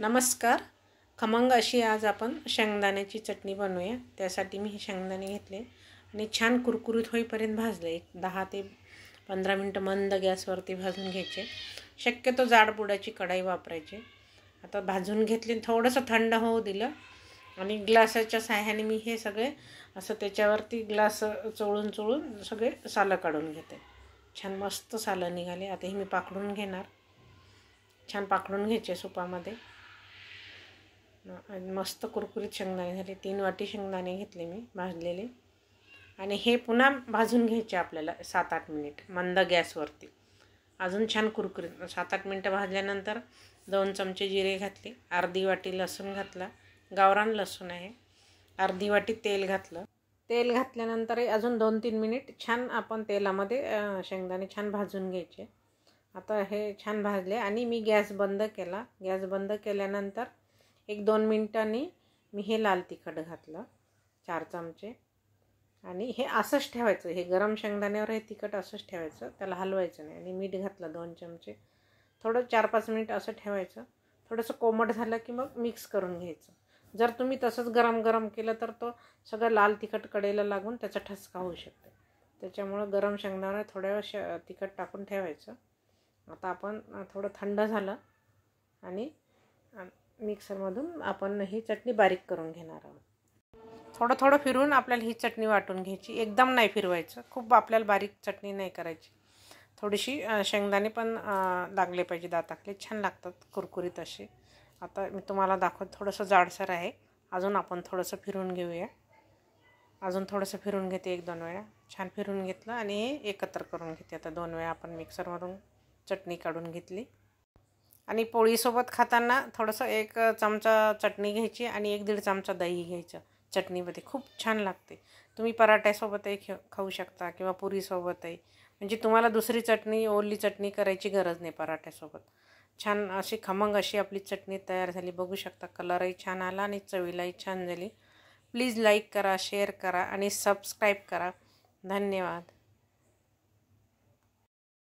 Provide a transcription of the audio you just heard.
नमस्कार. खमंग अशी आज आपण शेंगदाण्याची चटणी बनवूया. त्यासाठी मी हे शेंगदाणे घेतले आणि छान कुरकुरीत होईपर्यंत भाजले. 10 ते 15 मिनटं मंद गॅसवरती भाजून घ्यायचे. शक्यतो जाडबुडाची कढई वापरायची. आता भाजून घेतले, थोडंसं थंड होऊ दिलं आणि ग्लासाच्या साह्याने मी हे सगळे असं त्याच्यावरती ग्लास चोळून सगळे सालं काढून घेते. छान मस्त सालं निघाले. आता हे मी पाकडून घेणार. छान पाकडून घ्यायचे सुपामध्ये. मस्त कुरकुरीत शेंगदाणे झाले. 3 वाटी शेंगदाणे घेतले मी भाजलेले आणि हे पुन्हा भाजून घ्यायचे आपल्याला 7-8 मिनिट मंद गॅसवरती. अजून छान कुरकुरीत 7-8 मिनटं भाजल्यानंतर 2 चमचे जिरे घातले, अर्धी वाटी लसूण घातला, गावरान लसूण आहे, अर्धी वाटी तेल घातलं. तेल घातल्यानंतर अजून 2-3 मिनिट छान आपण तेलामध्ये शेंगदाणे छान भाजून घ्यायचे. आता हे छान भाजले आणि मी गॅस बंद केला. गॅस बंद केल्यानंतर 1-2 मिनिटांनी मी हे लाल तिखट घातलं 4 चमचे आणि हे असंच ठेवायचं. हे गरम शेंगदाण्यावर हे तिखट असंच ठेवायचं, त्याला हलवायचं नाही. आणि मीठ घातलं 2 चमचे. थोडं 4-5 मिनिट असं ठेवायचं. थोडंसं कोमट झालं की मग मिक्स करून घ्यायचं. जर तुम्ही तसंच गरम केलं तर तो सगळं लाल तिखट कढईला लागून त्याचा ठसका होऊ शकतो. त्याच्यामुळं गरम शेंगदाणा थोड्या वेळ तिखट टाकून ठेवायचं. आता आपण थोडं थंड झालं आणि मिक्सरमधून आपण ही चटणी बारीक करून घेणार आहोत. थोडं फिरवून आपल्याला ही चटणी वाटून घ्यायची. एकदम नाही फिरवायचं. खूप आपल्याला बारीक चटणी नाही करायची. थोडीशी शेंगदाणे पण लागले पाहिजे दाताखाली. छान लागतात कुरकुरीत असे. आता मी तुम्हाला दाखवते. थोडंसं जाडसर आहे. अजून आपण थोडंसं फिरवून घेऊया. अजून थोडंसं फिरवून घेते 1-2 वेळा. छान फिरवून घेतलं आणि हे एकत्र करून घेते. आता 2 वेळा आपण मिक्सरमधून चटणी काढून घेतली. आणि पोळीसोबत खाताना थोडंसं 1 चमचा चटणी घ्यायची आणि 1-1.5 चमचा दही घ्यायचं चटणीमध्ये. खूप छान लागते. तुम्ही पराठ्यासोबतही खाऊ शकता किंवा पुरीसोबतही. म्हणजे तुम्हाला दुसरी चटणी, ओली चटणी करायची गरज नाही पराठ्यासोबत. छान अशी खमंग अशी आपली चटणी तयार झाली. बघू शकता कलरही छान आला आणि चवीलाही छान झाली. प्लीज लाईक करा, शेअर करा आणि सबस्क्राईब करा. धन्यवाद.